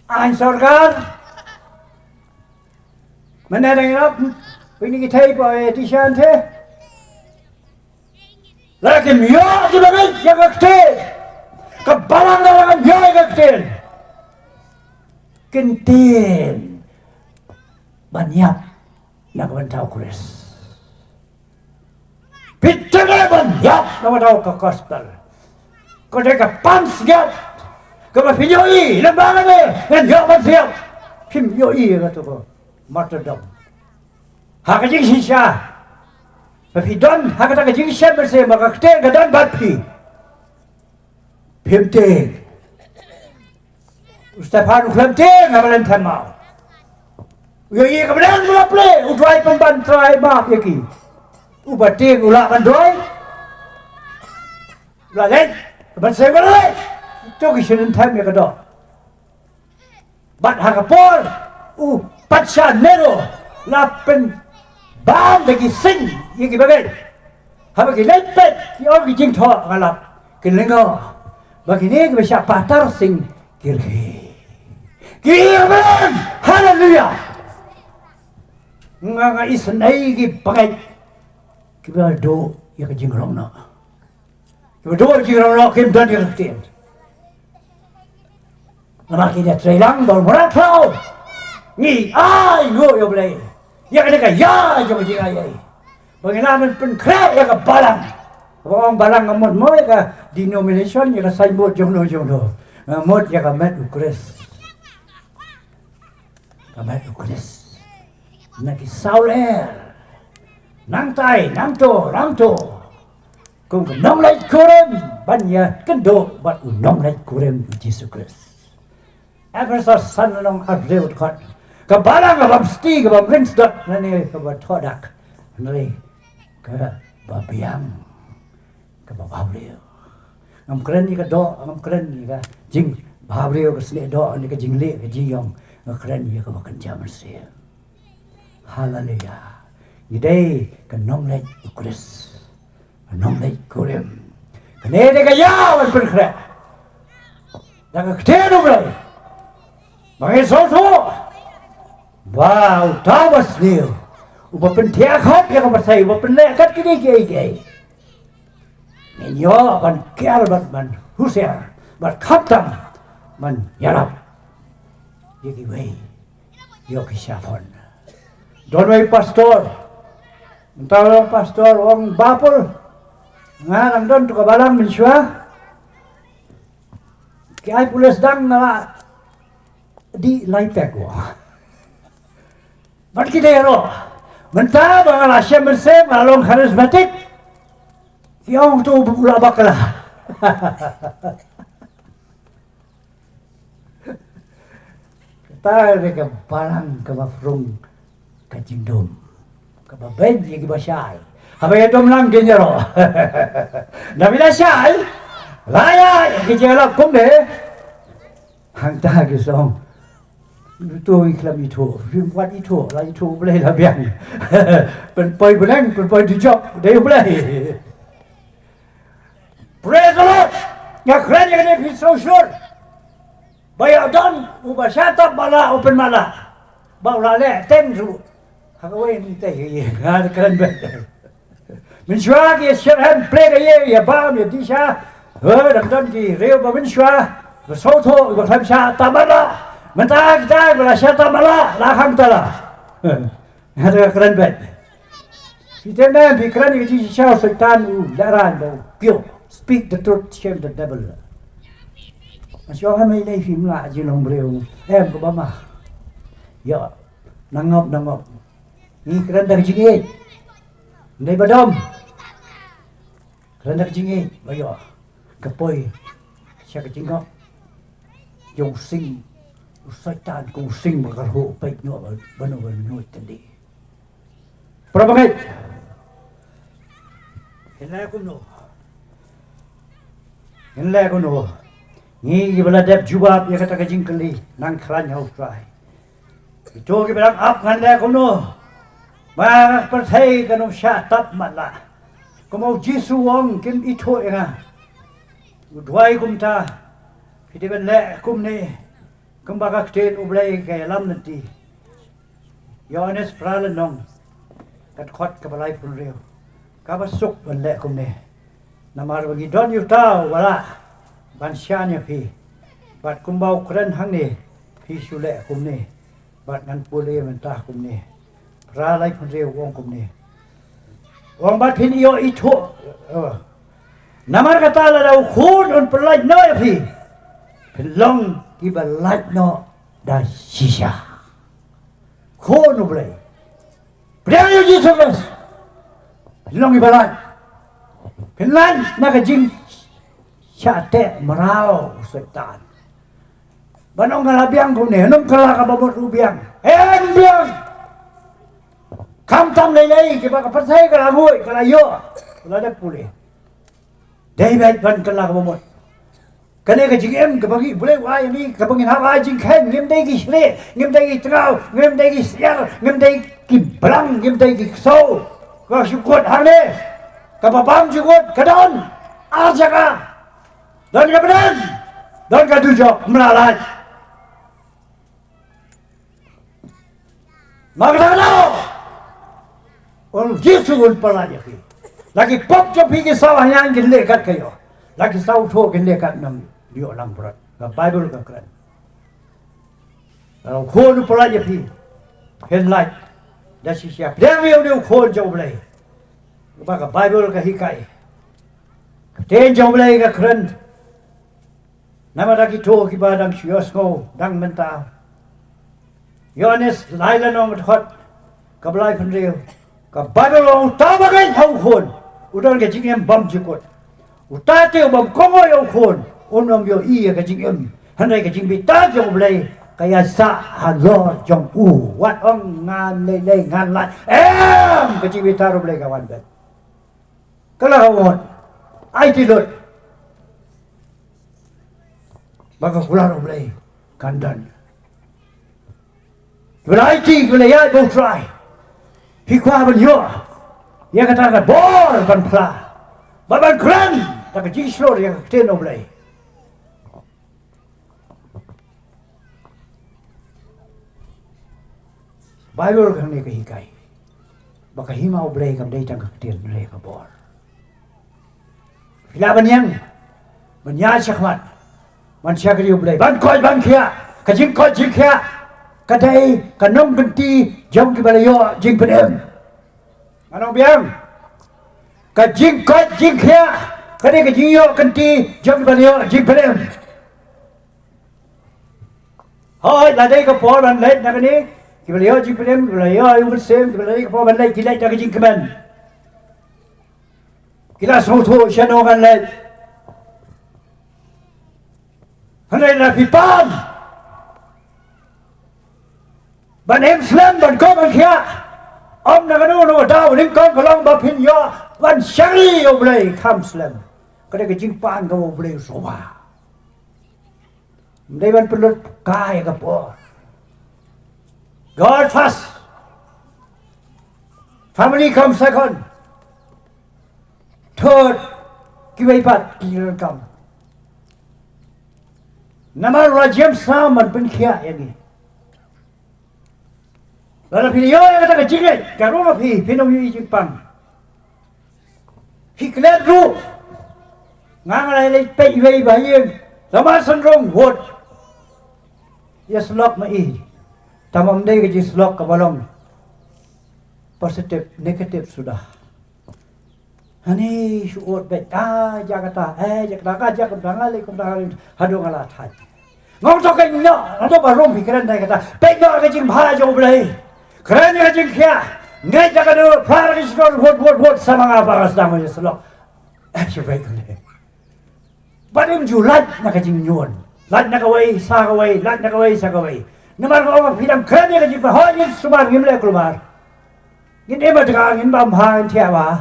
Ang sorgar. Manadang irap, pinigitay po etisyan te. Lagi mio di bagay yang kecil, kebalang dalam mio yang kecil, kentin, banyak nak bentau kuris, pitanya banyak nak bentau ke gospel, kau dekat pansgat, kau berfinyoi, lembaga ni, kan jauh bersiap, finyoi kata kau, martyrdom, hak jing sisa. Tapi don hakata ka Mynsiem bersih maka kete ka don batpi. Pimting. Ustapan uklamting ngabalan tamau. Yo ye ka belang mula ple udwai pemban trai maaf yaki. Ubating ulak bandoi. Lain ban saya balai. Tu kisinin time ya ka do. Bat hakapol patsha nero lapen bang lagi sing ye ki bagai ha bagi lepet ki or ki jing tho ngalap ki lengo bagi ni ki besya patar sing kirhi amen haleluya nga isnai ki bagai ki ba do ye ka jing rong na ki do jing rong ki dan ye tin nama ki dia trailang dor mora thau ni ai ngo yo Blei ya kena ya jom jing ayai. Bagaimana pen khrei ya ke balang. Orang barang ngamut mo ka denomination ya ka sai mo jong no. Ngamut ya ka met ukres. Ka met ukres. Na ki sauler. Nang tai, nang to. Kung nong lai kurem banya kendo bat nong lai kurem Jesus Christ. Efesos san nong arreu kot. Ka barang ka sti ka rinsdot nani ka thodak. Nari ka babiang. Ka bableu. Ngam keren ni ka do, ngam keren ni ka jing bableu ka sne do ni ka jingle ka jiyong. Ngam keren ni ka makan jaman sia. Hallelujah. Idai ka nong lai Christ. Nong lai kurem. Kene de ka yawan pen khre. Da ka ktenu blai. Bagi so. Wow, tawas niu. Uba pen tia khot ya ka pasai, uba pen le kat kini gay. Nyo ban kial ban huser, ban khatam, ban ialap. Yeki wei. Yoki syafon. Don wei pastor. Entah orang pastor, orang bapul. Ngarang don tu kabalang mensua. Kiai pulis dang nala di laipek wah. Mat kita ro. Mentah bangala Mynsiem Mawlong karismatik. Yang tu pula bakala. Kita mereka balang ke bafrung ke jingdom. Ke beiñ ke basai. Habis itu menang genjero. Nabi Syai, raya jingialap khublei, hangta kisong, itu iklam itu, buat itu, lah itu boleh lah biang, penpoi benang, penpoi dijok, dia boleh. Praise the Lord, yang keren yang ini pisau sur, bayar don, ubah syatap malah open malah, bawa leh tem tu, hakawe ni teh, ada keren betul. Mynsiem ki syarhan play ka ya bam ya disha dan don ki reu ba Mynsiem ba soto ba kham sha tamala mentah kita ba sha tamala la kham tala ada keren bet kita nan bi keren ki sha syaitan daran ba kyo speak the truth shame the devil Mynsiem ha mai nei phim la jinong breu em ko ba ma ya nangop ni keren dak jingi Ndai badam. Kerana kejingi, bayo. Kapoi. Siya kejingap. Yung sing. Usaitan kung sing makarho. Pait nyo. Bano tandi. Perabangit. Hinlay ko no. Ni gibaladep jubab. Ya kata kejingkali. Nang keranya utrai. Ito gibalang up. Hinlay ko no. Mà bật thấy cái nó xa tập mặt lại có một Giêsu ông kiếm ít thôi à Duwai cùng ta khi đi bên lệ cùng này cùng bà các trên U Blei cái lâm lần tì Yohanes pralan nong kat khot ka balai pun reu ka basuk bên lệ cùng này namar bagi don yu tau wala ban syanya phi bat kumbau keren hang ni phi su lệ cùng này bat ngan pule mentah cùng này ra lai pun reu wong kum ni wong bat phin iyo itu namar kata la dau khun on pelai no phi long kiba lai no da shisha khun U Blei bniah Jesus Christ long kiba lai phin lai na ka jing cha te marao setan banong kalabiang kum ni nom kala ka babot ubiang biang kham tam lấy cái bà phát thấy cái là nguội cái là yo là đẹp pule đây vậy vẫn cái là một cái này cái chính em cái bác U Blei ai đi cái bác người nào ai chính khen nghiêm đây cái sle nghiêm đây cái trao nghiêm đây cái sel nghiêm đây cái blang nghiêm đây cái sâu cái sự quật hàng này cái bà bám sự quật cái đòn aja cả đòn cái bên đòn cái tujuh melalat mà cái nào orang Yesus pun pernah jadi. Lagi pop jopi ke sawah yang gelekat kayo. Lagi sawah tu gelekat nam dia lang berat. Bible kan keren. Kalau khon pernah jadi. Hen light. Dah siap. Dia dia khon jauh Blei. Baga Bible ka hikai. Ten jong Blei ka kren. Nama dak itu kiba dang sios ngo dang mentau. Yones lailan ong thot ka blai phan riu. Ka Bible ong ta ba kai hau khon. Udon ke jing em bam jikot. Uta teu bam kongo yo khon. Onong yo I ka jing em. Hanai ka jing bi ta jong Blei. Kaya sa halo jong u. Wat ong ngan le ngan lai. Ka jing bi ta ro Blei ka wan bet. Kala hawon. Ai ti lut. Maka kula ro Blei kandan. Kula IT kula ya bo try. Hi kwa ban yo. Ya kata ka bor ban pla. Ban kran ta ka ji slor ya ten ro Blei. Bible kan ne ka hikai. Baka hima Blei kam dei tang ka ten re ka bor. Bila ban yang bniah sakmat. Man siya ka Blei. Ban koi ban kia. Ka jing koi jing kia. Kadai kanong ganti jong kibalayo Jingpynim. Anong biang? Ka jing koi jing kia. Kadai ka jingyo ganti jong kibalayo Jingpynim. Hoy ladai ka por ban leit na kani. Kibalayo Jingpynim, kibalayo Mynsiem, kibalayo ka por ban leit kilait na ka Jingpynim. Kila soto siya no kan leit. Hanay na pipan. Ban Mynsiem ban ko ban kia. Om na kanu no daw ning kong kalong ba pin yo. Ban shari U Blei kham slem. Kada ka jingpan ka U Blei soba. Mday ban pelot kaya ka po. God first. Family comes second. Third, kibaipat kiran kam. Nama rajam saman pun kia yani. Lalu pilih yang kata kecil, karena pinong yung Jingpang. Hiklet ru, ngangalay lay pay bayang, sama sandrong word. Ya syllok mai, tamam day kerja syllok kabalong. Positif, negatif sudah. Hani suot bet jakata jakata ngalay hado ngalatay. Ngong to kay no, ano ba rom pikiran day kata, bet no kerja bahaya U Blei. Khrei ka jing kia. Ngay jaka no paris no word sama nga paras damo ya syllok. Syubay ko le. Badim ju lat na ka jing nyon. Lat na kaway, sa kaway, lat na kaway, sa kaway. Naman ko ang pinang khrei ka jing pa. Hoy, yung sumar, ngimle kulumar. Hindi ba taka, ngimba mahain tiya ba?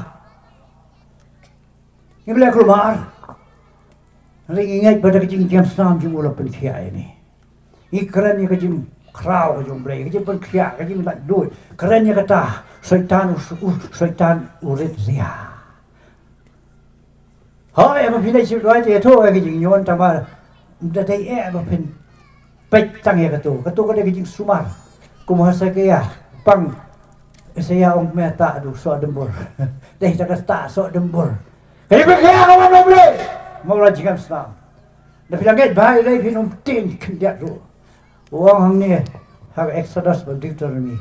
Ngimle kulumar. Nalingingay ba na ka jing jam sam jing ulap pun tiya ini. Ikran ka jing khraw ka jong Blei, ka jing pun kia, ka jing lat duit. Keren niya kata, syaitan urit siya. Hoy, ama pinay si Duwai tiya to, ka jing nyon tama, datay ama pin, pek tang ya kato ka jing sumar, kumuhasa kaya, pang, saya ong meta adu so dembur, deh tak so dembur. Kaya pa kaya ka mga Blei, Mawlai jingam senang. Napilangit bahay lay pinong tin kandiat ro. Uang hang ni, hak Exodus ba Deuteronomy.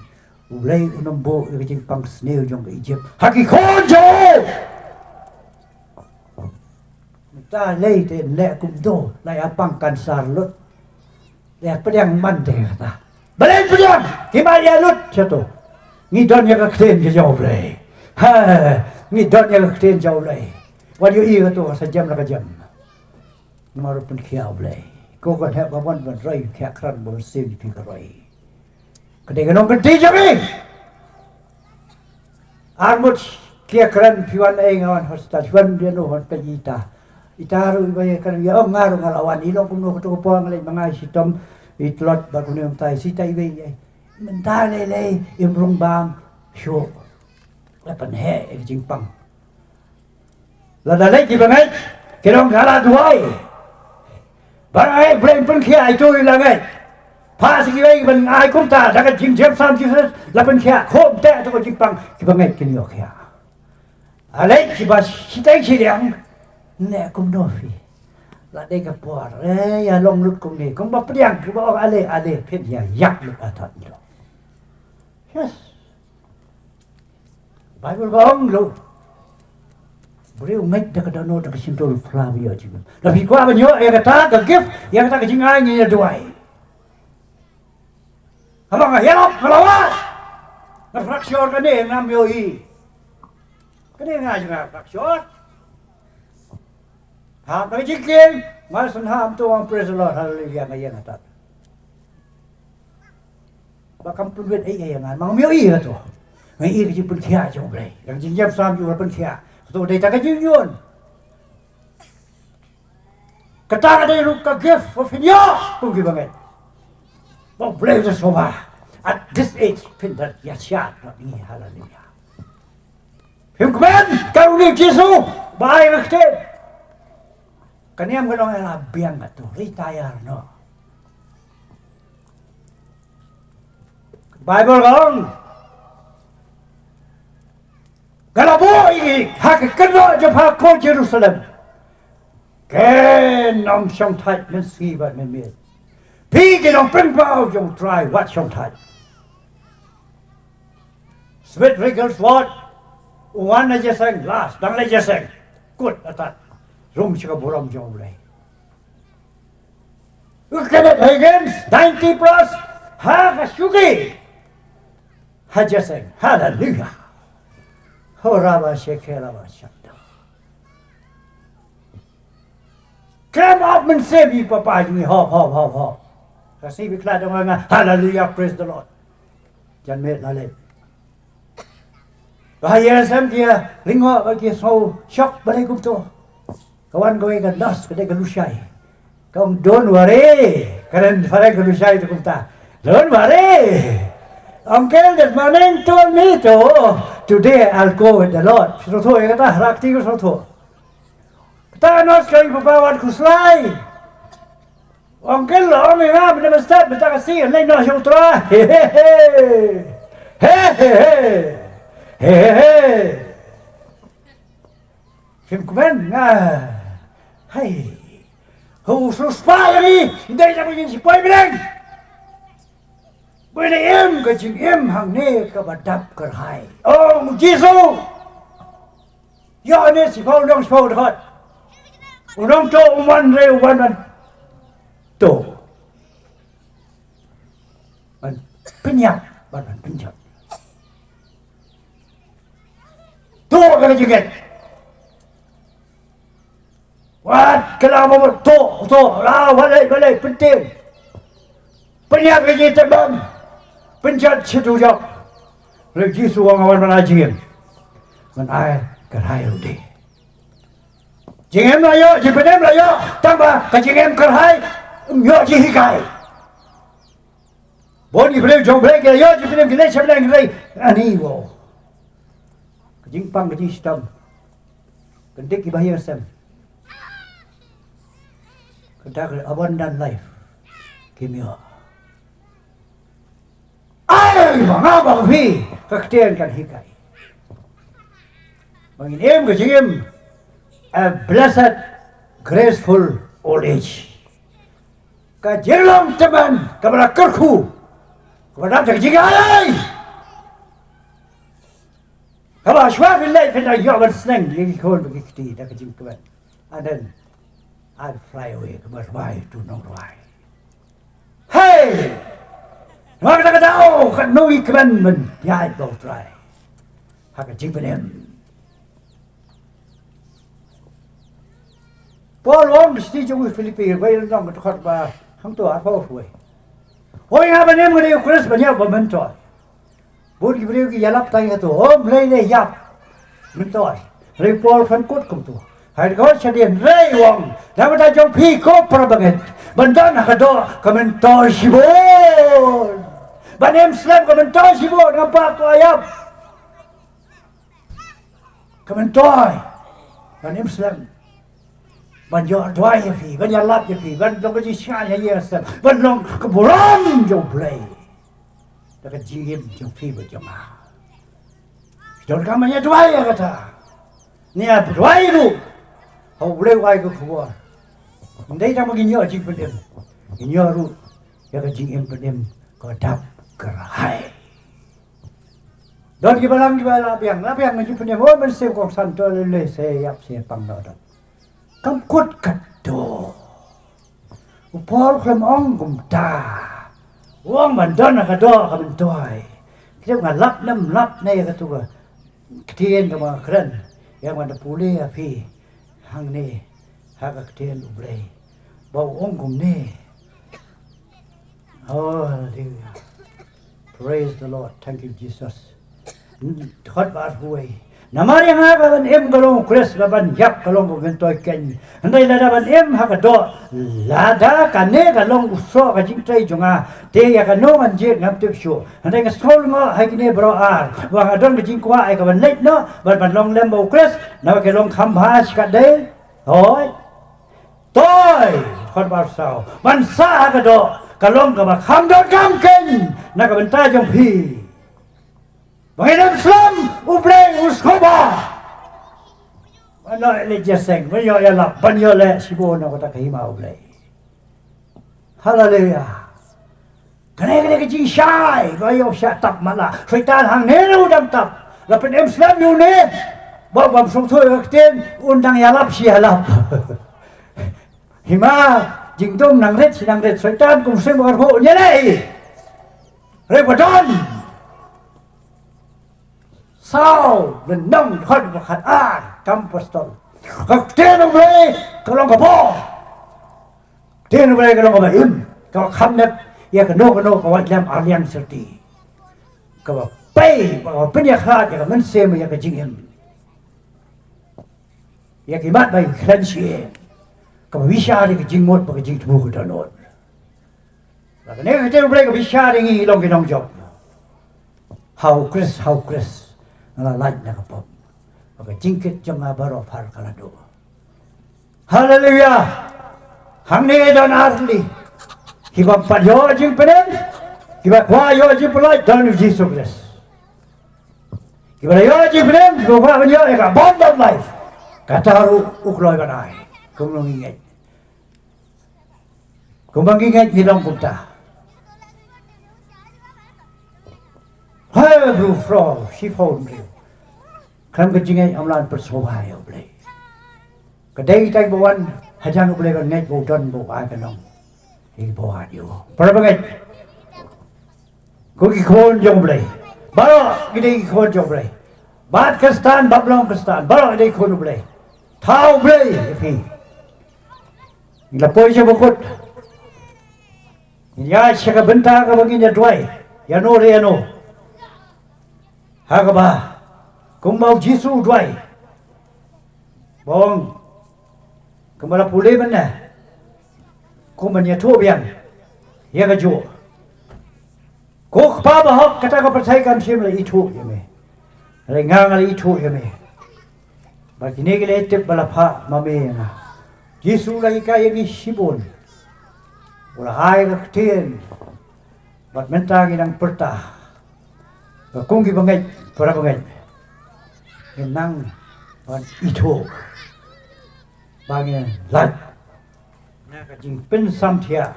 U Blei unang bo yung pang snail yung ka Egypt. Haki konjo! Ta lay tin le kumdo, lay apang kansar lut. Lay padang mande kata. Balay padang! Himaya lut! Siya to. Ngidon niya kaktin ka U Blei. Ha! Ngidon niya kaktin ka U Blei. Wan yu iya to sa jam na ka jam. Namarupun kia U Blei. Kau kan hak bawan berai kaya keran Mynsiem di kerai. Kedai kenong kenti jami. Armut kaya keran piwan ngawan hostal piwan dia no hon pejita. Itaru ibaye kan ya ngaru ngalawan ilong kumno kutu kupuang lay mga shitom itlot bagunyong tay sita ibaye. Mentale lay imrung bang syo. Lapan he Jingpang. Ladalay kibangai kenong ngala Duwai. Barang Blei pun kia itu ilangai. Pas kibai ban ai kum ta daga jing jam sam jing lapan kia khom te to Jingpang kibangai kinyo kia. Alai kiba sitai siang ne kum nofi. La dei ka por ya long lut kum ni kum ba priang kiba ale pet ya yak lut atat ni. Yes. Bible gong lu. beliau ngai dah kada no dah kesintul Flavia juga. Tapi kuah banyak yang kata ke gift, yang kata ke jingai ni Duwai. Abang ialap melawat. Na fraksyon ka ni nam yohi. Kani nga juga fraksyon. Ham na jikin, masun ham tu ang praise the Lord, hallelujah ngayon atat. Bakam punwet ay ayangan, mga yohi ka to. Ngayon ka pun kya jong blei. Yang jingiam sam ju pun kya. So day ta ka jinyon. Kata ka day ka gift for finyo. Tu gibangan. Mau blei sa soba. At this age, pindah yasyat na ni hallelujah. Himkmen, karunik Jesu, bahay naktin. Kaniyam ka nung alabiyang ito, retire no. Bible kong, galabo iki, hakikano japa ko Jerusalem. Ken om siyang tat men sibat men mit. Pigin om pinpaw yung try what siyang tat. Sweet wriggles what? One na jeseng, last, dang na jeseng. Good, atat. Room siya ka Burom U Blei. Ukanet Higgins, 90 plus, ha kasugi. Ha jeseng, hallelujah. Horaba shekelaba shakta. Come up Mynsiem papa ni hop. Kasi bikla dong nga hallelujah, praise the Lord. Jan met lalit. Bahaya sam dia lingwa bagi so shock balai kumto. Kawan kowe kan das kedai galusai. Kau don't worry. Karen farai galusai tu kumta. Don't worry. Uncle that morning told me today I'll go with the Lord. Soto kata rakti ko soto. Kata nos kau bawa kuslai. Uncle lo me nga benda mesti benda kasi lain nos utra. Hehehe. Himkmen nga. Hai. Hu suspai ni, indai tak begini sipai bilang. Mynsiem ke jingim hang ne ke badap khrei. Oh, Jesu. Ya ni si Mawlong dekat. Unong to uman re uman. To. Ban penyak, ban penyak. Tu kena jinget. Wat kelama tu lah balai penting. Penyak lagi terbang. Penjat situ jauh. Lagi suang awan menajim. Menai khrei udah. Jingem layo, Jingpynim layo. Tambah ke jingem khrei. Yo jihikai. Bon Burom U Blei ke yo Jingpynim kine sebelang khrei. Ani wo. Jingpang ke shitom. Kendik ki Mynsiem. Kedak abundant life. Kino. Ay, mga bangfi, kaktian kan hikai. Mynsiem ke jingim, a blessed, graceful old age. Ka jirlong teman, kamra kerku, kepada tak jingialap. Kalau aswaf ilai kena jawaban senang, lagi kau begitu dah kejimpuan. And then I'll fly away ke Duwai to Duwai. Hey, nak tahu kan nui commandment ya itu try. Hak Jingpynim. Paul Wong mesti jauh Filipina, bayi orang bertukar bah hang tu apa huai. Hoi apa ni mengenai Ukraina banyak bermentor. Buat Burom U ialap tanya tu, oh Blei le yap, mentor. Repol fan kot kum tu. Hai kau cedian rei wong, nama dah jom pi ko perbangan. Bandan nak do komentar sibon. Banem slam komentar sibon, nampak tu ayam. Komentar, banem slam. Banyak Duwai ya fi, banyak ialap ya fi, banyak kerja shah ya yes, banyak ke Burom U Blei. Dekat jingim jong fi berjamaah. Don kamanya Duwai ya kata. Ni apa Duwai tu? Kau boleh wai ke keluar. Ndai tak mungkin nyo Jingpynim. Nyo ru ya ke Jingpynim kau dap khrei. Don kibalang kibala biang Jingpynim Mynsiem kong santo le seyap pang nodon. Kam kut kaddo. Upol klam ong gumta. Wong mandon kado kam Duwai. Kita ngalap nam lap nei ka tu ka. Ketien ka mga kren. Yang mana pulih api hang ni haka ketien U Blei. Bau ong gum ni. Oh, hallelujah. Praise the Lord. Thank you, Jesus. Khot ba huai. Namari nga ka ban kalong kres ba ban yak kalong ko gentoy ken. Andai lada ban haka do lada kane kalong uso ka jingtay junga. Te ya ka no man jir ngam tip shu. Andai nga sol nga hai kine bro ar. Wa nga don ka jingkwa ai ka ban late no. Ban long lembo kres na ka long kham has ka de. Hoi. Toy. Khot ba sao. Ban sa ka do kalong ka ba kham do kam ken. Na ka ban ta jong pi. Mynsiem U Blei uskoba. Ano le jeseng, banyo ialap, banyo le sibo na kota kahima U Blei. Hallelujah. Kane jing shai, bayo sya tap mala. Syaitan hang nenu dam tap. Lapin Mynsiem yu ne. Bam sung thoy kakten undang ialap sialap. Hima jingdom nang ret sinang ret syaitan kum sem garho nyelei. Repodon. Sao dan nong khot khat kam pastol. Kak ten U Blei kalong ka bo. Ten U Blei kalong ka im. Ka kham net ya ka no ka wat lam alian serti. Ka pai ba bniah khat ya Mynsiem ya ka jingim. Ya ki mat bai khlan shi. Ka wisha ri ka jingmot ba ka jing tu ka danot. La ka ne ka ten U Blei ka wisha ri ngi long ki nong job. How Chris. Ala light na kapop. Maka jingkit jong abaro par kalado. Hallelujah. Hang ni don arli. Kiba padyo Jingpynim. Kiba kwa yo Jingpynim don Jesus Christ. Kiba yo Jingpynim go kwa yo eka bond of life. Kataru ukloy banai. Kumlong inget. Kumbang inget nilong kumta. Hai blue frog, she phone blue. Kham ka jingai amlan per sobhai U Blei. Ka dei tai bowan hajan U Blei ka ngai bo don bo ai ka long. Hi bo ha dio. Par ba ngai. Ko ki khon jong Blei. Baro ki dei khon jong Blei. Bat kastan bablong kastan. Baro dei khon U Blei. Thau Blei phi. Ni la poi je bokut. Ni ya shaka benta ka bagi nya Duwai. Ya no re no. Hakaba kung mau Jisu Duwai bong kemala pulih mana kung manya tu biang ya kaju kok pa bahok kata ka percaya kam sim le itu ya me le ngang le itu ya me bagi ne gele tip bala pha mame na Jisu lagi ka yang sibon ulah hai ka tien bat mentang inang pertah kung ki bangai para bangai nang ban itu bangin lat na ka Jingpynim samthia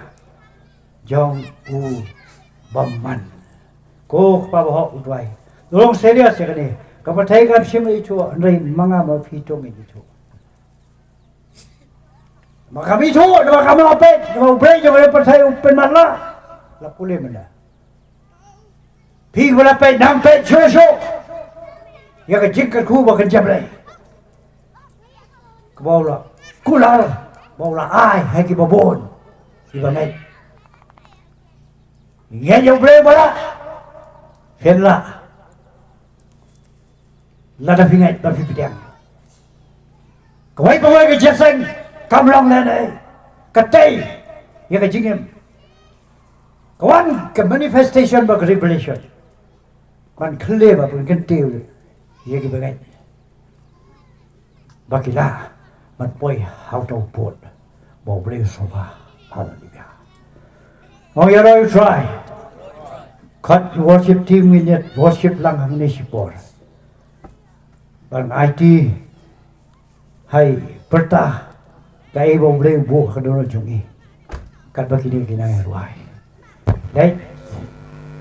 jong U bamman ko pa bo U Duwai long serious ya kani ka pathai ka sim itu rei manga ma phi to mi itu maka mi itu maka ma pe U Blei je pathai penman la la pule mena Phi wala pe nam pe chosho ya ka jingkat khu ba kan jablai ka bola kula bola ai hai ki babon ki ba ngai ya U Blei bola henla la da fingai ba fi piang ka wai ba wai ka jeseng kam long le nei ka tei ya ka jingem kawan ke manifestation ba revelation kan khre ba pun kan tiu ye ki bagai bakila man poi how to put bo Blei so ba hallelujah oh you know you try cut worship team in it worship lang hang ni sipor ban IT hai perta kai bo Blei bu ka do jongi kat ba ki ni ki nang ruai dai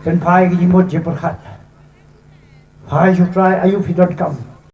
kan phai ki mot je per khat Hai you try ayu pidon kam